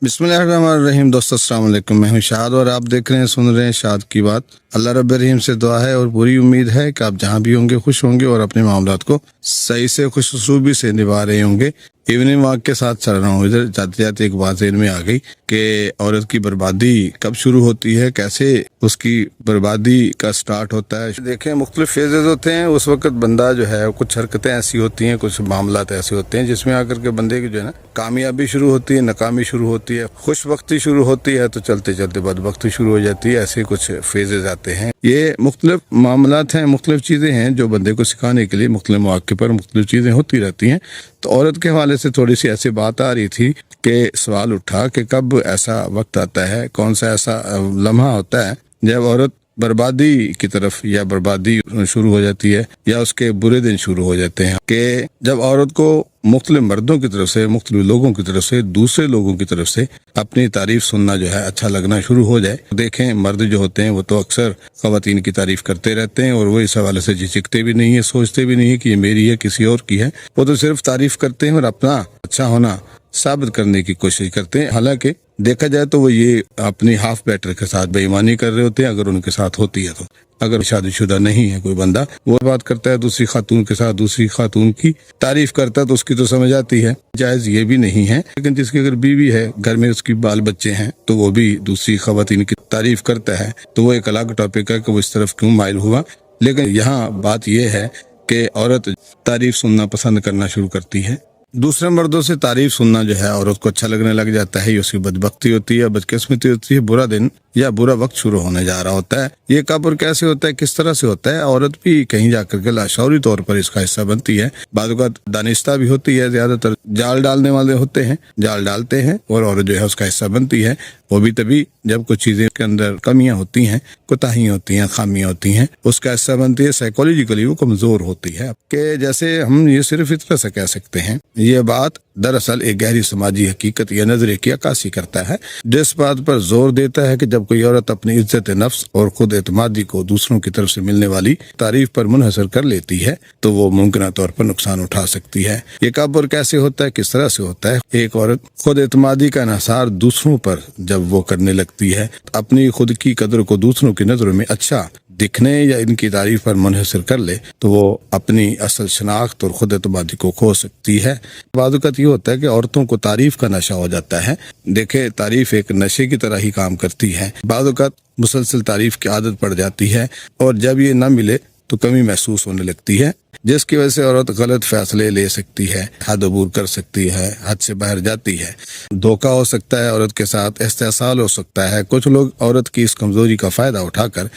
बिस्मिल्लाहिर्रहमानिर्रहीम। दोस्तों अस्सलाम वालेकुम, मैं हूं शाद और आप देख रहे हैं सुन रहे हैं शाद की बात। अल्लाह रब्ब रहीम से दुआ है और पूरी उम्मीद है कि आप जहां भी होंगे खुश होंगे और अपने मामलात को सही से खुश उसलूबी से निभा रहे होंगे। इवनिंग वॉक के साथ चल रहा हूँ, इधर जाते जाते एक बात ज़हन में आ गई कि औरत की बर्बादी कब शुरू होती है, कैसे उसकी बर्बादी का स्टार्ट होता है। देखें, मुख्तलिफ फेजेस होते हैं। उस वक्त बंदा जो है कुछ हरकतें ऐसी होती हैं, कुछ मामलात ऐसे होते हैं जिसमें आकर के बंदे की जो है ना कामयाबी शुरू होती है, नाकामी शुरू होती है, खुशबख्ती शुरू होती है, तो चलते चलते बदबख्ती शुरू हो जाती है। ऐसे कुछ फेजेस आते हैं। ये मुख्तलिफ मामलात हैं, मुख्तलिफ चीज़ें हैं जो बंदे को सिखाने के लिए मुख्तलिफ मौके पर मुख्तलिफ चीज़ें होती रहती हैं। तो औरत के हवाले से थोड़ी सी ऐसी बात आ रही थी कि सवाल उठा कि कब ऐसा वक्त आता है, कौन सा ऐसा लम्हा होता है जब औरत बर्बादी की तरफ या बर्बादी शुरू हो जाती है या उसके बुरे दिन शुरू हो जाते हैं। कि जब औरत को मुख्तलिफ मर्दों की तरफ से, मुख्तलिफ लोगों की तरफ से, दूसरे लोगों की तरफ से अपनी तारीफ सुनना जो है अच्छा लगना शुरू हो जाए। देखें, मर्द जो होते हैं वो तो अक्सर खवातीन की तारीफ करते रहते हैं और वो इस हवाले से झिझकते भी नहीं है, सोचते भी नहीं है कि ये मेरी है, किसी और की है। वो तो सिर्फ तारीफ करते हैं और अपना अच्छा होना साबित करने की कोशिश करते हैं। हालांकि देखा जाए तो वो ये अपनी हाफ बैटर के साथ बेईमानी कर रहे होते हैं, अगर उनके साथ होती है तो। अगर शादीशुदा नहीं है कोई बंदा, वो बात करता है दूसरी खातून के साथ, दूसरी खातून की तारीफ करता है तो उसकी तो समझ आती है, जायज ये भी नहीं है। लेकिन जिसकी अगर बीवी है, घर में उसकी बाल बच्चे हैं, तो वो भी दूसरी खवातीन की तारीफ करता है, तो वो एक अलग टॉपिक है कि वो इस तरफ क्यों माइल हुआ। लेकिन यहाँ बात यह है कि औरत तारीफ सुनना पसंद करना शुरू करती है। दूसरे मर्दों से तारीफ सुनना जो है औरत को अच्छा लगने लग जाता है। ये उसकी बदबख्ती होती है, बदकिस्मती होती है, बुरा दिन या बुरा वक्त शुरू होने जा रहा होता है। ये कब और कैसे होता है, किस तरह से होता है, औरत भी कहीं जाकर के लाशौरी तौर पर इसका हिस्सा बनती है। बाद दानिस्ता भी होती है, ज्यादातर जाल डालने वाले होते हैं, जाल डालते हैं और औरत जो है उसका हिस्सा बनती है। वो भी तभी जब कुछ चीजें के अंदर कमियां होती हैं, कोताहियां होती हैं, खामियां होती हैं, उसका हिस्सा बनती है। साइकोलॉजिकली वो कमजोर होती है। कि जैसे हम ये सिर्फ इस तरह से कह सकते हैं, ये बात दरअसल एक गहरी समाजी हकीकत या नजरिए की अक्कासी करता है, जिस बात पर जोर देता है कि जब कोई औरत अपनी इज्जत नफ्स और खुद एतमादी को दूसरों की तरफ से मिलने वाली तारीफ पर मुनहसर कर लेती है तो वो मुमकिन तौर पर नुकसान उठा सकती है। ये कब और कैसे होता है, किस तरह से होता है। एक औरत खुद एतमादी का इन्हिसार दूसरों पर जब वो करने लगती है, अपनी खुद की कदर को दूसरों की नजरों में अच्छा दिखने या इनकी तारीफ पर मुनहसर कर ले, तो वो अपनी असल शनाख्त और खुद एतमादी को खो सकती है। बाज़ ये होता है कि औरतों को तारीफ का नशा हो जाता है। देखे, तारीफ एक नशे की तरह ही काम करती है। बाज़ मुसलसल तारीफ की आदत पड़ जाती है और जब ये न मिले तो कमी महसूस होने लगती है, जिसकी वजह से औरत गलत फैसले ले सकती है, हद अबूर कर सकती है, हद से बाहर जाती है। धोखा हो सकता है औरत के साथ, इस्तेहसाल हो सकता है। कुछ लोग औरत की इस कमजोरी का फायदा उठाकर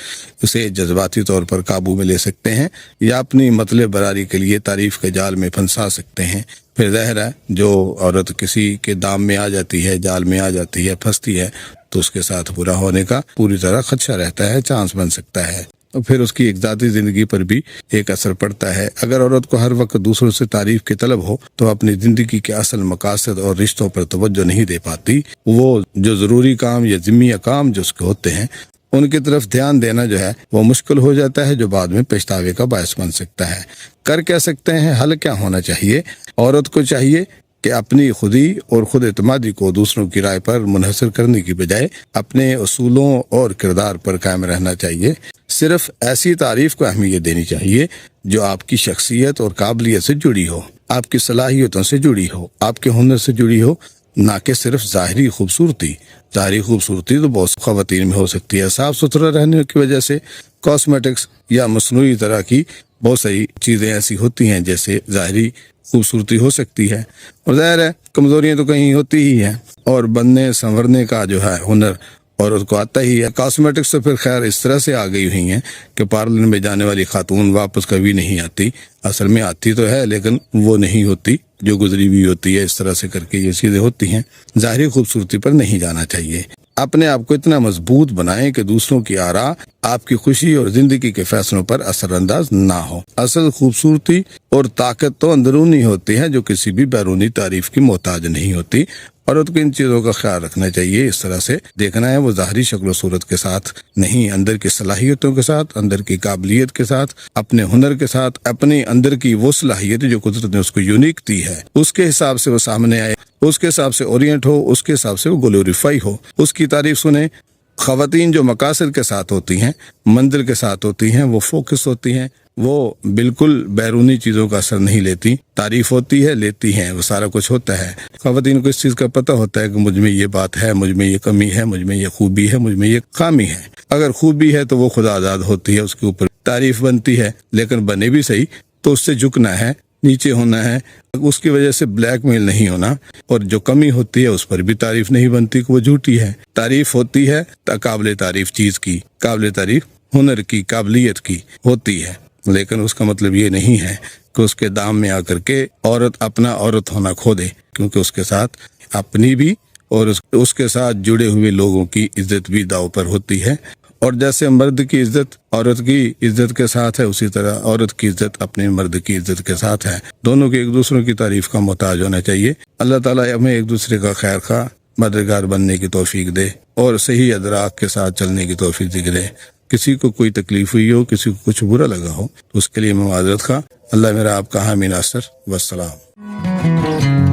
उसे जज्बाती तौर पर काबू में ले सकते हैं या अपनी मतलब बरारी के लिए तारीफ के जाल में फंसा सकते हैं। फिर ज़ाहिर है जो औरत किसी के दाम में आ जाती है, जाल में आ जाती है, फंसती है, तो उसके साथ बुरा होने का पूरी तरह खदशा रहता है, चांस बन सकता है। और फिर उसकी एक ज़ाती ज़िंदगी पर भी एक असर पड़ता है। अगर औरत को हर वक्त दूसरों से तारीफ की तलब हो तो अपनी ज़िंदगी के असल मकासद और रिश्तों पर तवज्जो नहीं दे पाती। वो जो ज़रूरी काम या ज़िम्मी काम जो उसके होते हैं उनकी तरफ ध्यान देना जो है वो मुश्किल हो जाता है, जो बाद में पछतावे का बायस बन सकता है। कर क्या सकते हैं, हल क्या होना चाहिए? औरत को चाहिए कि अपनी खुदी और खुद एतमादी को दूसरों की राय पर मुनहसर करने की बजाय अपने उसूलों और किरदार पर कायम रहना चाहिए। सिर्फ ऐसी तारीफ को अहमियत देनी चाहिए जो आपकी शख्सियत और काबिलियत से जुड़ी हो, आपकी सलाहियतों से जुड़ी हो, आपके हुनर से जुड़ी हो, ना कि सिर्फ ज़ाहिरी खूबसूरती। ज़ाहिरी खूबसूरती तो बहुत ख़वातीन में हो सकती है, साफ सुथरा रहने की वजह से। कॉस्मेटिक्स या मसनूई तरह की बहुत सारी चीज़ें ऐसी होती हैं जैसे ज़ाहिरी खूबसूरती हो सकती है, और ज़ाहिर है कमज़ोरियाँ तो कहीं होती ही हैं। और बनने संवरने का जो है हुनर औरत को आता ही है। कॉस्मेटिक्स तो फिर खैर इस तरह से आ गई हुई हैं कि पार्लर में जाने वाली खातून वापस कभी नहीं आती। असल में आती तो है लेकिन वो नहीं होती जो गुजरी हुई होती है। इस तरह से करके ये चीज़ें होती हैं। ज़ाहिरी खूबसूरती पर नहीं जाना चाहिए। अपने आप को इतना मजबूत बनाएं कि दूसरों की आरा आपकी खुशी और जिंदगी के फैसलों पर असरअंदाज ना हो। असल खूबसूरती और ताकत तो अंदरूनी होती है जो किसी भी बैरूनी तारीफ की मोहताज नहीं होती। औरत को इन चीज़ों का ख्याल रखना चाहिए। इस तरह से देखना है वो ज़ाहरी शक्ल सूरत के साथ नहीं, अंदर की सलाहियतों के साथ, अंदर की काबिलियत के साथ, अपने हुनर के साथ, अपने अंदर की वो सलाहियत जो कुदरत ने उसको यूनिक दी है उसके हिसाब से वो सामने आए। اس کے حساب سے اورینٹ ہو، اس کے حساب سے وہ گلوریفائی ہو، اس کی تعریف سنیں۔ خواتین جو مقاصد کے ساتھ ہوتی ہیں، منزل کے ساتھ ہوتی ہیں، وہ فوکس ہوتی ہیں، وہ بالکل بیرونی چیزوں کا اثر نہیں لیتی، تعریف ہوتی ہے لیتی ہیں، وہ سارا کچھ ہوتا ہے۔ خواتین کو اس چیز کا پتہ ہوتا ہے کہ مجھ میں یہ بات ہے، مجھ میں یہ کمی ہے، مجھ میں یہ خوبی ہے، مجھ میں یہ خامی ہے۔ اگر خوبی ہے تو وہ خود آزاد ہوتی ہے، اس کے اوپر تعریف بنتی ہے، لیکن بنے بھی صحیح تو اس سے جھکنا ہے، نیچے ہونا ہے، اس کی وجہ سے بلیک میل نہیں ہونا۔ اور جو کمی ہوتی ہے اس پر بھی تعریف نہیں بنتی کہ وہ جھوٹی ہے۔ تعریف ہوتی ہے قابل تعریف چیز کی، قابل تعریف ہنر کی، قابلیت کی ہوتی ہے، لیکن اس کا مطلب یہ نہیں ہے کہ اس کے دام میں آ کر کے عورت اپنا عورت ہونا کھو دے، کیونکہ اس کے ساتھ اپنی بھی اور اس کے ساتھ جڑے ہوئے لوگوں کی عزت بھی داؤ پر ہوتی ہے۔ اور جیسے مرد کی عزت عورت کی عزت کے ساتھ ہے، اسی طرح عورت کی عزت اپنے مرد کی عزت کے ساتھ ہے۔ دونوں کے ایک دوسروں کی تعریف کا محتاج ہونا چاہیے۔ اللہ تعالیٰ ہمیں ایک دوسرے کا خیر خواہ مددگار بننے کی توفیق دے اور صحیح ادراک کے ساتھ چلنے کی توفیق دے۔ کسی کو کوئی تکلیف ہوئی ہو، کسی کو کچھ برا لگا ہو تو اس کے لیے میں معذرت خواہ۔ اللہ میرا آپ کا حامی ناصر، والسلام۔